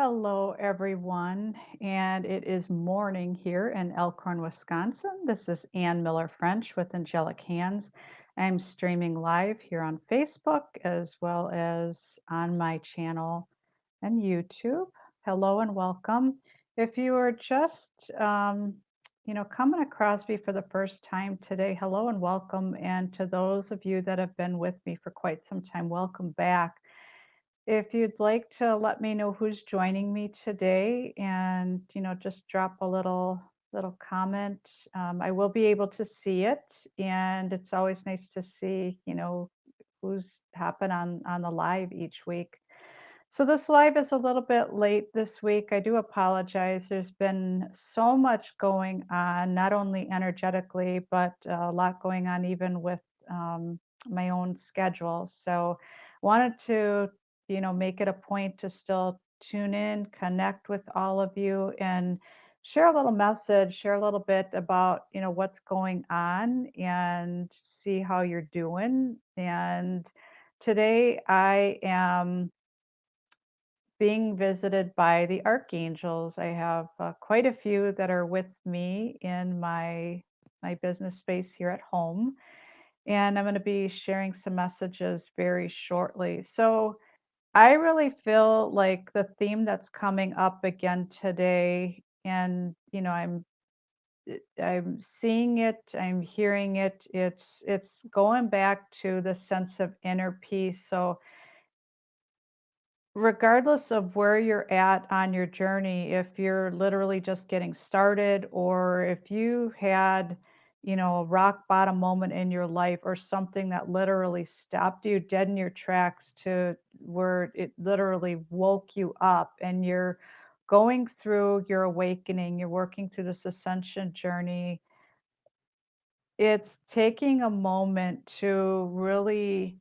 Hello, everyone, and it is morning here in Elkhorn, Wisconsin. This is Ann Miller French with Angelic Hands. I'm streaming live here on Facebook as well as on my channel and YouTube. Hello and welcome. If you are just, coming across me for the first time today, hello and welcome. And to those of you that have been with me for quite some time, welcome back. If you'd like to let me know who's joining me today and, just drop a little comment. I will be able to see it, and it's always nice to see, who's happened on the live each week. So this live is a little bit late this week. I do apologize. There's been so much going on, not only energetically, but a lot going on even with my own schedule. So wanted to, make it a point to still tune in, connect with all of you, and share a little message, share a little bit about, what's going on and see how you're doing. And today I am being visited by the archangels. I have quite a few that are with me in my business space here at home, and I'm going to be sharing some messages very shortly. So I really feel like the theme that's coming up again today, and I'm seeing it, I'm hearing it. It's going back to the sense of inner peace. So regardless of where you're at on your journey, if you're literally just getting started or if you had, a rock bottom moment in your life or something that literally stopped you dead in your tracks to where it literally woke you up and you're going through your awakening, you're working through this ascension journey, it's taking a moment to really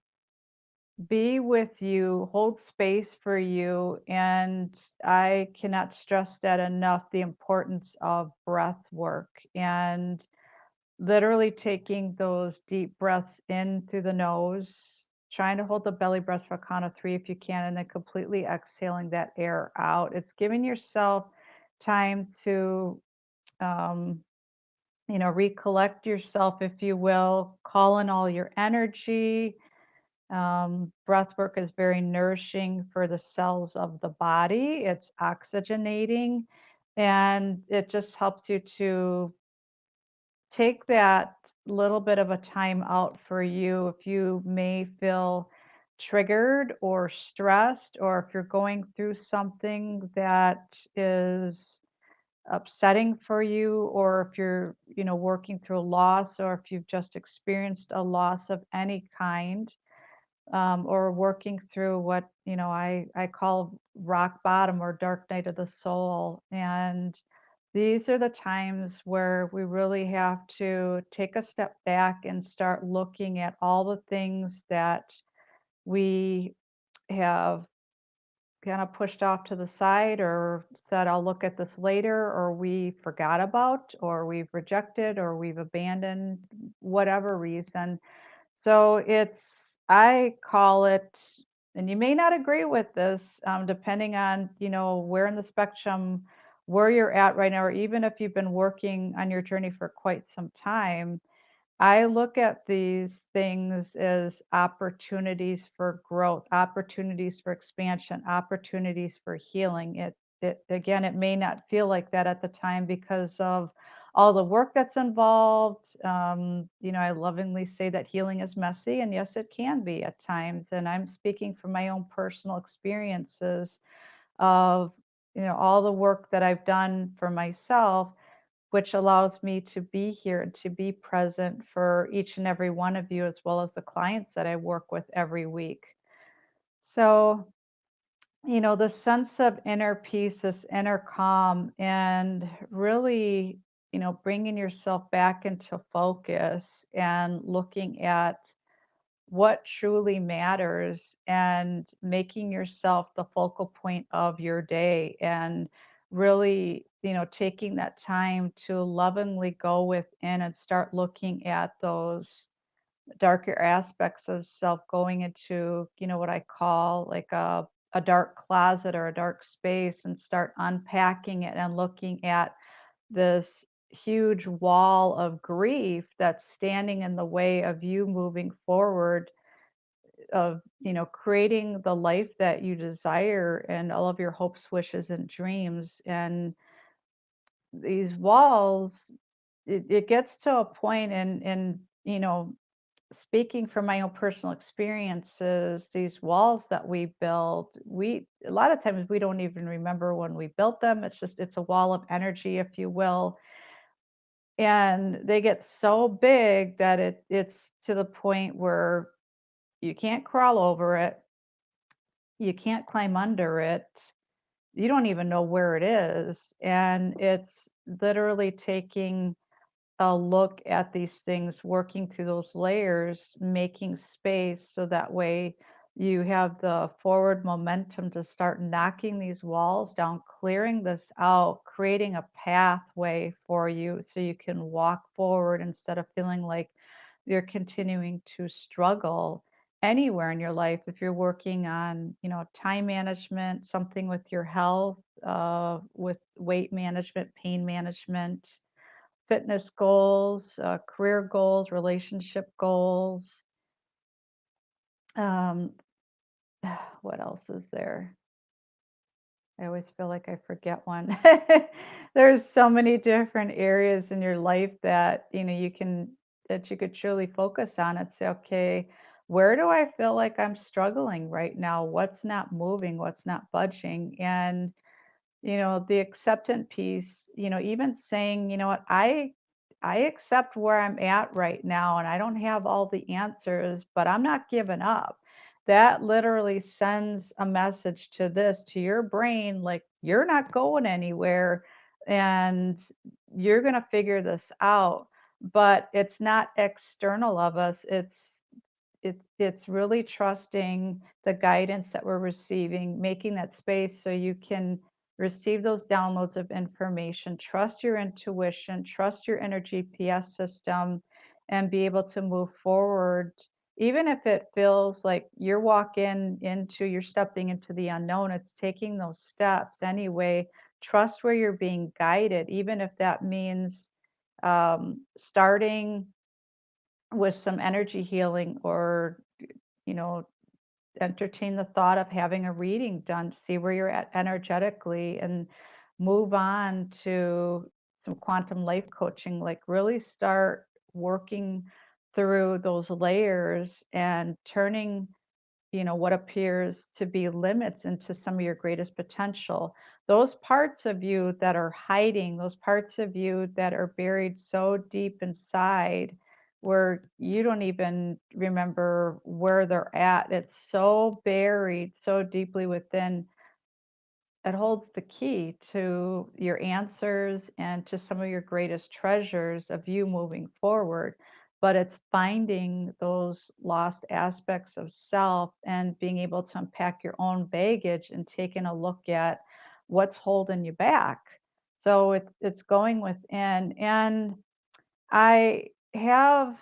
be with you, hold space for you. And I cannot stress that enough, the importance of breath work and literally taking those deep breaths in through the nose, trying to hold the belly breath for a count of three if you can, and then completely exhaling that air out. It's giving yourself time to, um, recollect yourself, if you will, call in all your energy. Breath work is very nourishing for the cells of the body. It's oxygenating and it just helps you to take that little bit of a time out for you if you may feel triggered or stressed, or if you're going through something that is upsetting for you, or if you're, working through a loss, or if you've just experienced a loss of any kind, or working through what I call rock bottom or dark night of the soul. And these are the times where we really have to take a step back and start looking at all the things that we have kind of pushed off to the side or said, I'll look at this later, or we forgot about, or we've rejected, or we've abandoned, whatever reason. So I call it, and you may not agree with this, depending on, where in the spectrum, where you're at right now, or even if you've been working on your journey for quite some time. I look at these things as opportunities for growth, opportunities for expansion, opportunities for healing. It again, it may not feel like that at the time because of all the work that's involved. I lovingly say that healing is messy, and yes, it can be at times. And I'm speaking from my own personal experiences of, all the work that I've done for myself, which allows me to be here and to be present for each and every one of you, as well as the clients that I work with every week. So, the sense of inner peace, this inner calm, and really, bringing yourself back into focus and looking at what truly matters and making yourself the focal point of your day, and really, taking that time to lovingly go within and start looking at those darker aspects of self, going into, what I call like a a dark closet or a dark space and start unpacking it and looking at this huge wall of grief that's standing in the way of you moving forward, of creating the life that you desire and all of your hopes, wishes, and dreams. And these walls, it gets to a point, and speaking from my own personal experiences, these walls that we build, we a lot of times we don't even remember when we built them. It's a wall of energy, if you will. And they get so big that it's to the point where you can't crawl over it, you can't climb under it, you don't even know where it is. And it's literally taking a look at these things, working through those layers, making space so that way you have the forward momentum to start knocking these walls down, clearing this out, creating a pathway for you so you can walk forward instead of feeling like you're continuing to struggle anywhere in your life. If you're working on, time management, something with your health, with weight management, pain management, fitness goals, career goals, relationship goals. Um, what else is there? I always feel like I forget one. There's so many different areas in your life that you could truly focus on and say, okay, where do I feel like I'm struggling right now? What's not moving? What's not budging? And the acceptance piece, even saying, what, I accept where I'm at right now and I don't have all the answers, but I'm not giving up. That literally sends a message to your brain, like you're not going anywhere and you're going to figure this out. But it's not external of us. It's really trusting the guidance that we're receiving, making that space so you can receive those downloads of information, trust your intuition, trust your inner GPS system, and be able to move forward. Even if it feels like you're stepping into the unknown, it's taking those steps anyway. Trust where you're being guided, even if that means starting with some energy healing, or you know entertain the thought of having a reading done, see where you're at energetically, and move on to some quantum life coaching. Like really start working through those layers and turning what appears to be limits into some of your greatest potential. Those parts of you that are hiding, those parts of you that are buried so deep inside where you don't even remember where they're at. It's so buried so deeply within. It holds the key to your answers and to some of your greatest treasures of you moving forward. But it's finding those lost aspects of self and being able to unpack your own baggage and taking a look at what's holding you back. So it's going within. And I have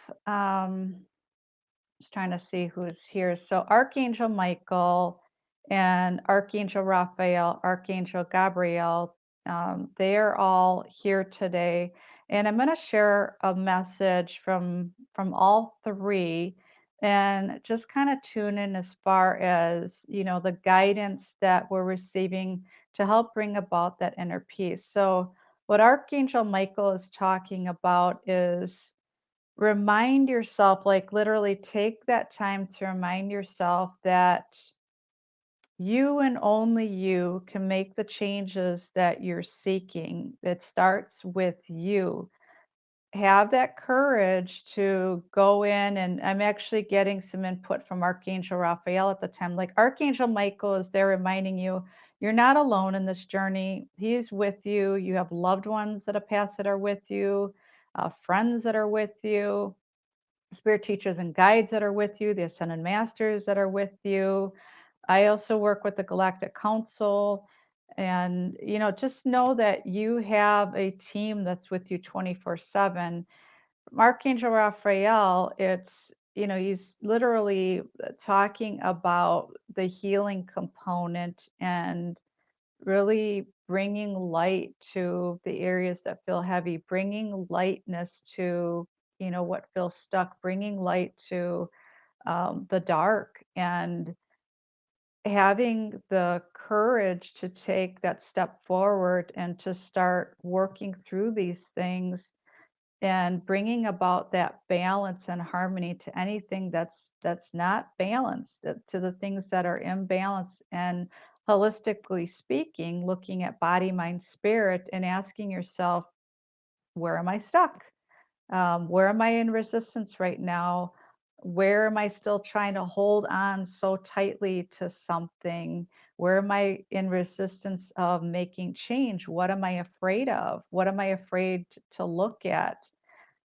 just trying to see who's here. So Archangel Michael and Archangel Raphael, Archangel Gabrielle, they are all here today. And I'm going to share a message from all three, and just kind of tune in as far as, the guidance that we're receiving to help bring about that inner peace. So what Archangel Michael is talking about is, remind yourself, like literally take that time to remind yourself that you and only you can make the changes that you're seeking. It starts with you. Have that courage to go in, and I'm actually getting some input from Archangel Raphael at the time. Like Archangel Michael is there reminding you you're not alone in this journey. He's with you. You have loved ones that have passed that are with you, friends that are with you, spirit teachers and guides that are with you, the ascended masters that are with you. I also work with the Galactic Council. And, just know that you have a team that's with you 24/7. Archangel Raphael, it's he's literally talking about the healing component and really bringing light to the areas that feel heavy, bringing lightness to, what feels stuck, bringing light to the dark, and having the courage to take that step forward and to start working through these things and bringing about that balance and harmony to anything that's not balanced, to the things that are imbalanced, and holistically speaking, looking at body, mind, spirit, and asking yourself, where am I stuck? Where am I in resistance right now? Where am I still trying to hold on so tightly to something? Where am I in resistance of making change? What am I afraid of? What am I afraid to look at?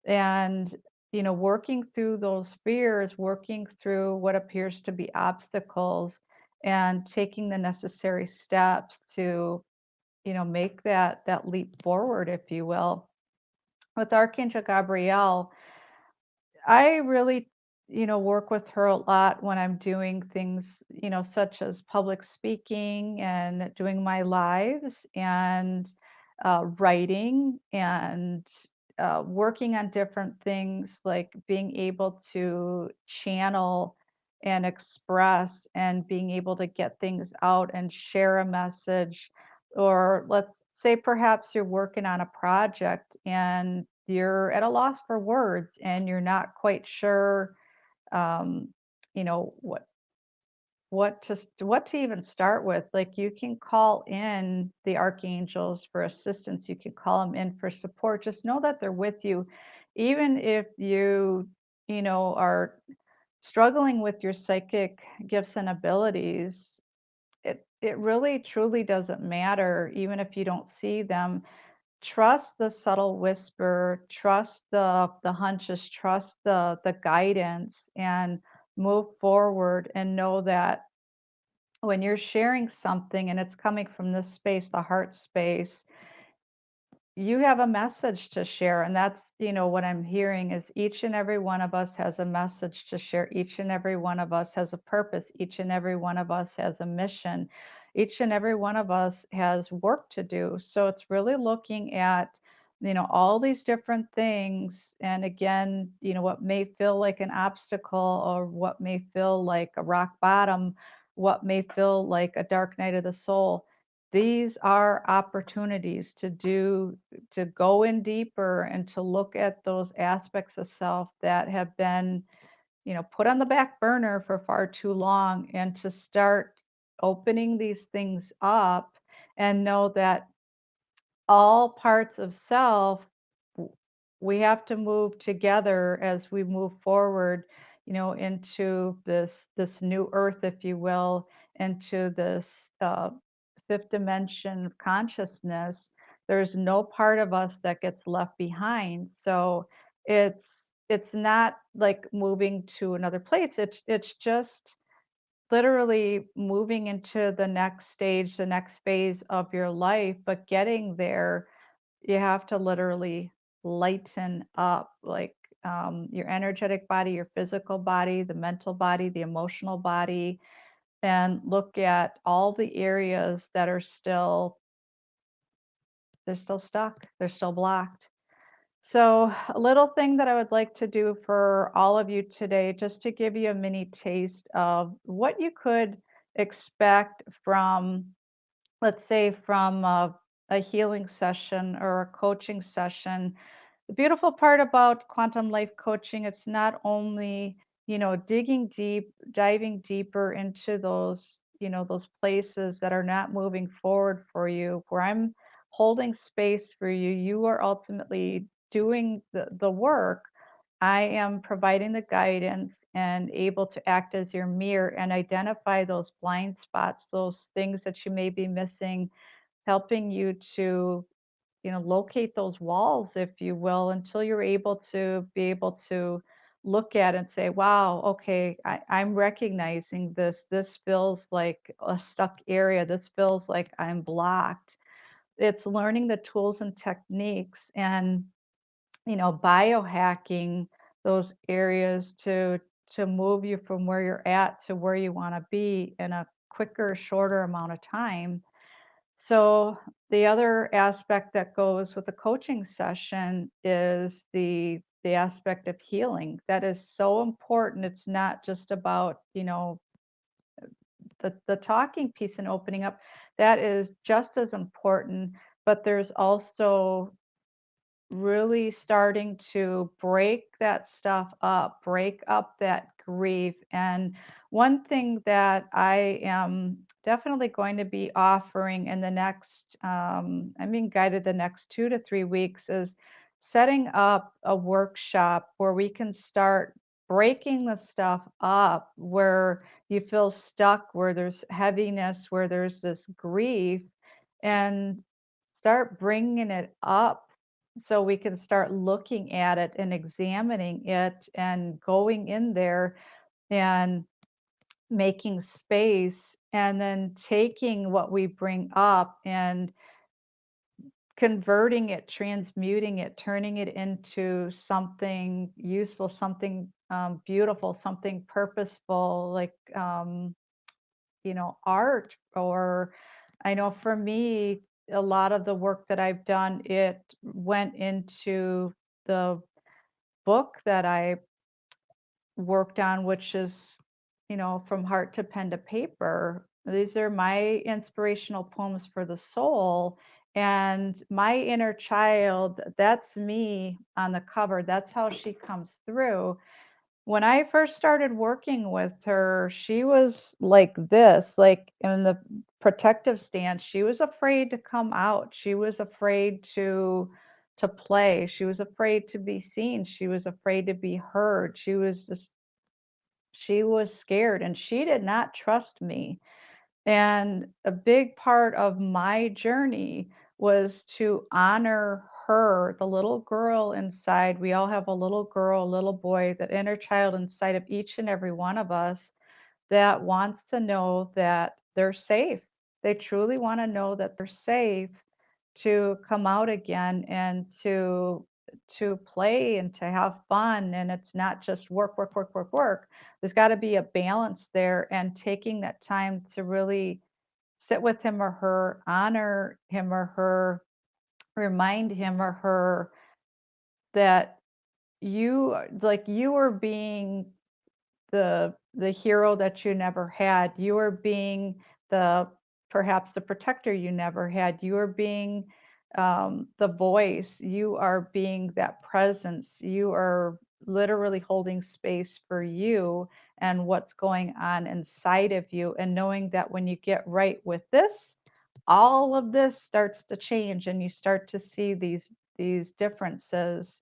And, working through those fears, working through what appears to be obstacles, and taking the necessary steps to, make that leap forward, if you will. With Archangel Gabrielle, I really, work with her a lot when I'm doing things, such as public speaking and doing my lives, and writing, and working on different things, like being able to channel and express, and being able to get things out and share a message. Or let's say perhaps you're working on a project and you're at a loss for words and you're not quite sure, um, what to even start with. Like, you can call in the archangels for assistance, you can call them in for support. Just know that they're with you, even if are struggling with your psychic gifts and abilities. It really truly doesn't matter, even if you don't see them. Trust the subtle whisper, trust the hunches, trust the guidance, and move forward, and know that when you're sharing something and it's coming from this space, the heart space, you have a message to share. And that's, what I'm hearing is each and every one of us has a message to share. Each and every one of us has a purpose. Each and every one of us has a mission. Each and every one of us has work to do. So it's really looking at, all these different things. And again, what may feel like an obstacle, or what may feel like a rock bottom, what may feel like a dark night of the soul. These are opportunities to go in deeper and to look at those aspects of self that have been, put on the back burner for far too long, and to start opening these things up, and know that all parts of self, w- we have to move together as we move forward, into this new earth, if you will, into this fifth dimension of consciousness. There's no part of us that gets left behind. So it's not like moving to another place. It's just literally moving into the next stage, the next phase of your life. But getting there, you have to literally lighten up, like, your energetic body, your physical body, the mental body, the emotional body, and look at all the areas that are still, they're still stuck, they're still blocked. So, a little thing that I would like to do for all of you today, just to give you a mini taste of what you could expect from, let's say, from a healing session or a coaching session. The beautiful part about quantum life coaching, it's not only, digging deep, diving deeper into those places that are not moving forward for you, where I'm holding space for you. You are ultimately doing the work. I am providing the guidance and able to act as your mirror and identify those blind spots, those things that you may be missing, helping you to, locate those walls, if you will, until you're able to look at and say, wow, okay, I'm recognizing this. This feels like a stuck area. This feels like I'm blocked. It's learning the tools and techniques, and, biohacking those areas to to move you from where you're at to where you want to be in a quicker, shorter amount of time. So the other aspect that goes with the coaching session is the aspect of healing. That is so important. It's not just about, the talking piece and opening up. That is just as important, but there's also really starting to break that stuff up, break up that grief. And one thing that I am definitely going to be offering in the next, I'm being guided the next 2 to 3 weeks, is setting up a workshop where we can start breaking the stuff up where you feel stuck, where there's heaviness, where there's this grief, and start bringing it up so we can start looking at it and examining it and going in there and making space and then taking what we bring up and converting it, transmuting it, turning it into something useful, something beautiful, something purposeful, like art. Or I know for me, a lot of the work that I've done, it went into the book that I worked on, which is, From Heart to Pen to Paper. These are my inspirational poems for the soul. And my inner child, that's me on the cover. That's how she comes through. When I first started working with her, she was like this, like in the protective stance. She was afraid to come out. She was afraid to play. She was afraid to be seen. She was afraid to be heard. She was scared and she did not trust me. And a big part of my journey was to honor her, the little girl inside. We all have a little girl, a little boy, that inner child inside of each and every one of us that wants to know that they're safe. They truly want to know that they're safe to come out again and to play and to have fun, and it's not just work, work, work, work, work. There's got to be a balance there, and taking that time to really sit with him or her, honor him or her, remind him or her that you are being the hero that you never had. You are being the perhaps the protector you never had. You are being the voice. You are being that presence. You are literally holding space for you and what's going on inside of you, and knowing that when you get right with this, all of this starts to change and you start to see these differences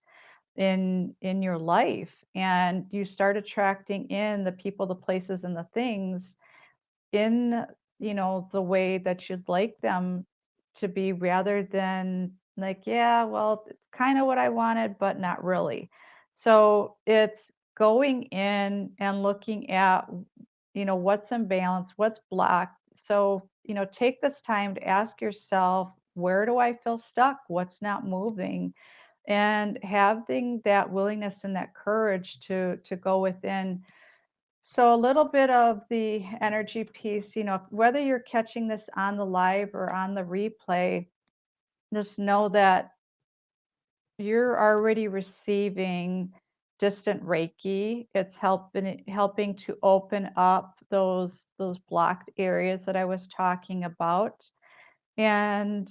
in your life, and you start attracting in the people, the places, and the things in the way that you'd like them to be, rather than like, yeah, well, it's kind of what I wanted but not really. So it's going in and looking at what's imbalance, what's blocked. So take this time to ask yourself, where do I feel stuck, what's not moving, and having that willingness and that courage to go within. So a little bit of the energy piece, whether you're catching this on the live or on the replay, just know that you're already receiving distant Reiki. It's helping to open up those blocked areas that I was talking about. And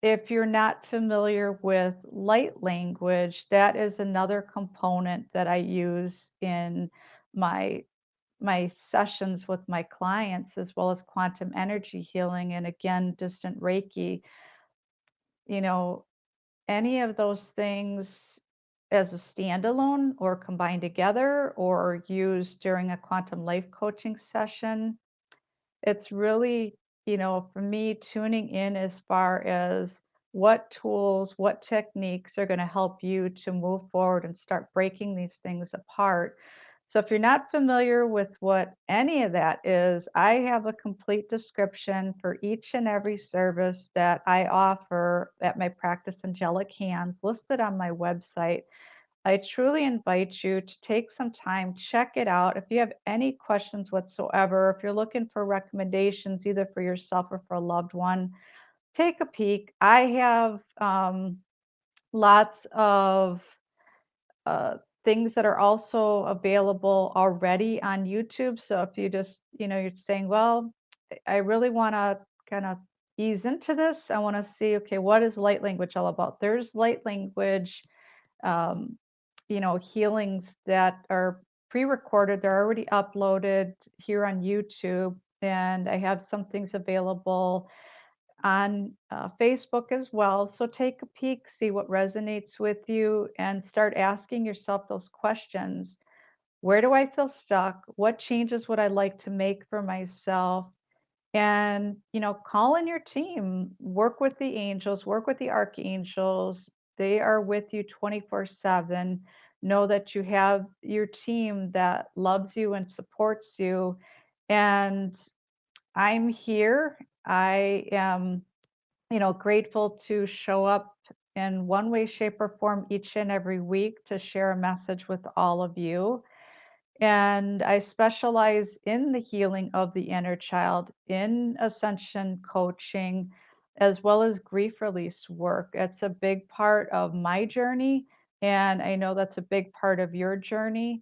if you're not familiar with light language, that is another component that I use in my my sessions with my clients, as well as quantum energy healing and again distant Reiki. You know, any of those things as a standalone or combined together or used during a quantum life coaching session, it's really, for me, tuning in as far as what tools, what techniques are going to help you to move forward and start breaking these things apart. So if you're not familiar with what any of that is, I have a complete description for each and every service that I offer at my practice, Angelic Hands, listed on my website. I truly invite you to take some time, check it out. If you have any questions whatsoever, if you're looking for recommendations either for yourself or for a loved one, take a peek. I have lots of uh, things that are also available already on YouTube. So if you just, you're saying, well, I really want to kind of ease into this. I want to see, okay, what is light language all about? There's light language, um, healings that are pre-recorded. They're already uploaded here on YouTube. And I have some things available on Facebook as well. So take a peek, see what resonates with you, and start asking yourself those questions. Where do I feel stuck? What changes would I like to make for myself? And, call in your team, work with the angels, work with the archangels. They are with you 24/7. Know that you have your team that loves you and supports you. And I'm here. I am grateful to show up in one way, shape, or form each and every week to share a message with all of you. And I specialize in the healing of the inner child, in ascension coaching, as well as grief release work. It's a big part of my journey. And I know that's a big part of your journey.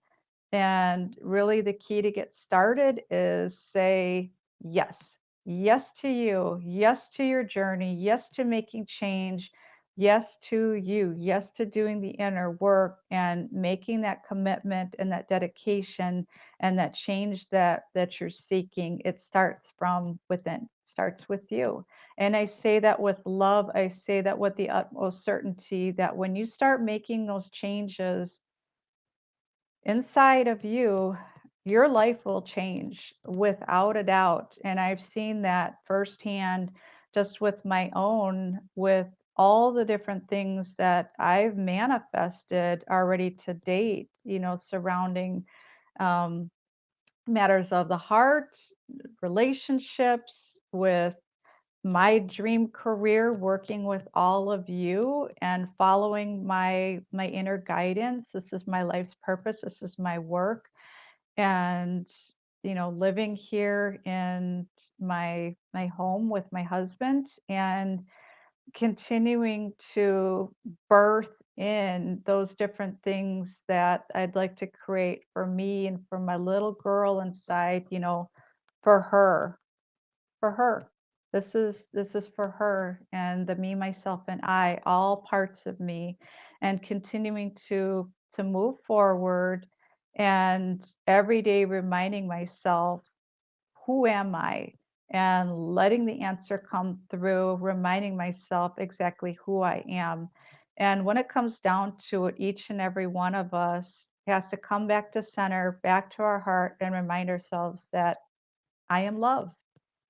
And really, the key to get started is say yes. Yes to you. Yes to your journey. Yes to making change. Yes to you. Yes to doing the inner work and making that commitment and that dedication and that change that you're seeking. It starts from within. Starts with you. And I say that with love. I say that with the utmost certainty that when you start making those changes inside of you, your life will change without a doubt. And I've seen that firsthand just with my own, with all the different things that I've manifested already to date, surrounding um, matters of the heart, relationships, with my dream career, working with all of you and following my inner guidance. This is my life's purpose. This is my work. And living here in my home with my husband and continuing to birth in those different things that I'd like to create for me and for my little girl inside, for her, for her. This is for her and the me, myself, and I, all parts of me, and continuing to move forward and every day reminding myself, who am I? And letting the answer come through, reminding myself exactly who I am. And when it comes down to it, each and every one of us has to come back to center, back to our heart, and remind ourselves that I am love.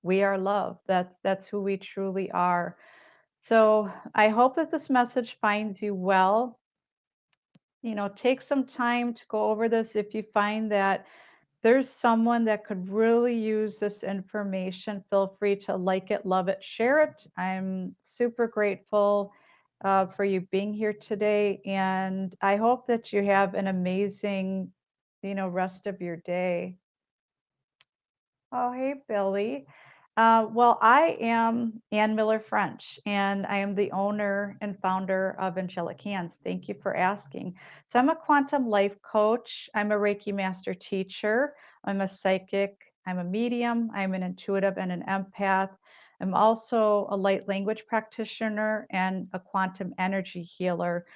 We are love. That's who we truly are. So I hope that this message finds you well. Take some time to go over this if you find that there's someone that could really use this information. Feel free to like it, love it, share it. I'm super grateful for you being here today, and I hope that you have an amazing, rest of your day. Oh, hey, Billy. Well, I am Ann Miller French, and I am the owner and founder of Angelic Hands. Thank you for asking. So, I'm a quantum life coach. I'm a Reiki master teacher. I'm a psychic. I'm a medium. I'm an intuitive and an empath. I'm also a light language practitioner and a quantum energy healer.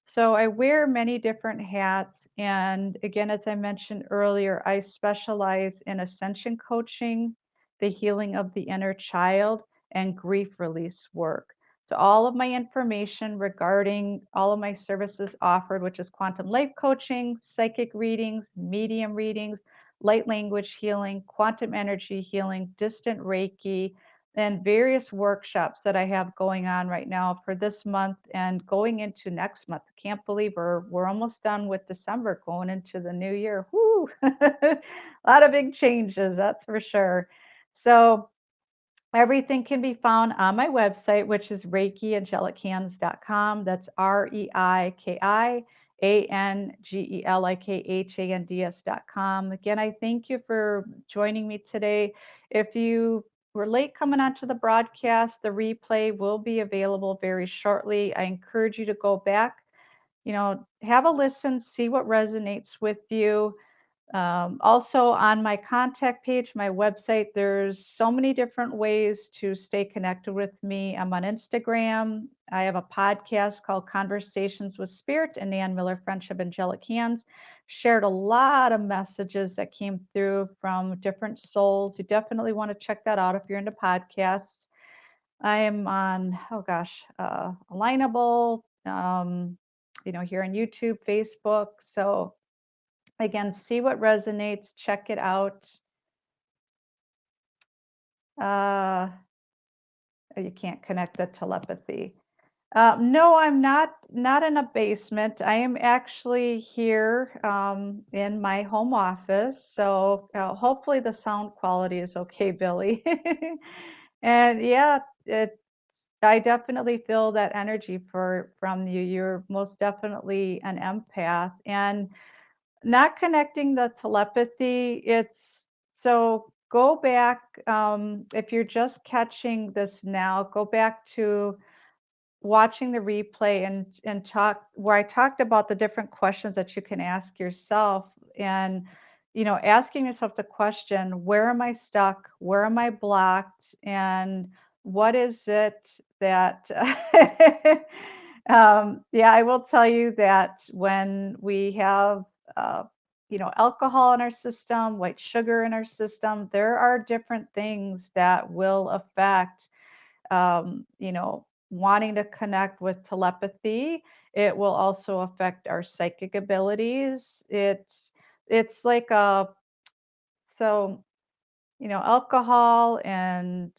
So I wear many different hats. And again, as I mentioned earlier, I specialize in ascension coaching, the healing of the inner child, and grief release work. So all of my information regarding all of my services offered, which is quantum life coaching, psychic readings, medium readings, light language healing, quantum energy healing, distant Reiki, and various workshops that I have going on right now for this month and going into next month. I can't believe we're almost done with December, going into the new year. Whoo! A lot of big changes, that's for sure. So everything can be found on my website, which is ReikiAngelichAnds.com. That's ReikiAngelichAnds.com. ANGELIKHANDS.com. Again, I thank you for joining me today. If you were late coming onto the broadcast, the replay will be available very shortly. I encourage you to go back, have a listen, see what resonates with you. Also, on my contact page, my website, there's so many different ways to stay connected with me. I'm on Instagram. I have a podcast called Conversations with Spirit and Nan Miller Friendship Angelic Hands. Shared a lot of messages that came through from different souls. You definitely want to check that out if you're into podcasts. I am on, oh gosh, Alignable, here on YouTube, Facebook. So again, see what resonates, check it out. Uh, you can't connect the telepathy. No, I'm not in a basement. I am actually here in my home office. So hopefully the sound quality is okay, Billy. And yeah, I definitely feel that energy from you. You're most definitely an empath. And not connecting the telepathy, it's so go back, if you're just catching this now, go back to watching the replay and talk where I talked about the different questions that you can ask yourself and asking yourself the question, where am I stuck? Where am I blocked? And what is it that yeah, I will tell you that when we have alcohol in our system, white sugar in our system, there are different things that will affect wanting to connect with telepathy. It will also affect our psychic abilities. It's like so alcohol and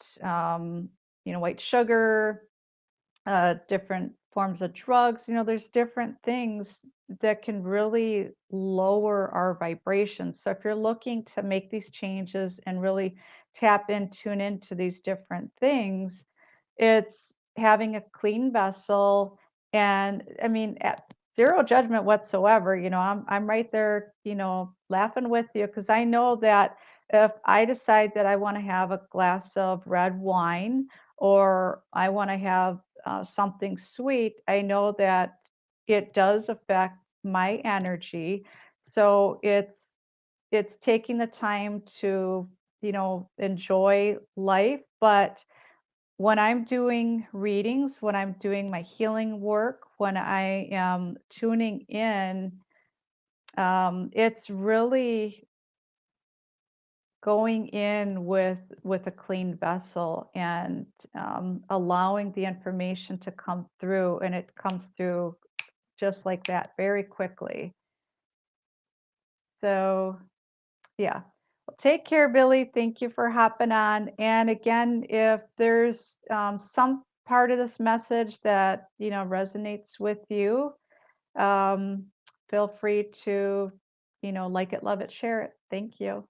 white sugar, different forms of drugs. There's different things that can really lower our vibrations. So if you're looking to make these changes and really tune into these different things, it's having a clean vessel. And I mean, at zero judgment whatsoever. I'm right there, laughing with you because I know that if I decide that I want to have a glass of red wine or I want to have something sweet, I know that it does affect my energy. So it's taking the time to, enjoy life. But when I'm doing readings, when I'm doing my healing work, when I am tuning in, it's really going in with a clean vessel and allowing the information to come through, and it comes through just like that very quickly. So yeah, well, take care, Billy. Thank you for hopping on. And again, if there's some part of this message that resonates with you, um, feel free to like it, love it, share it. Thank you.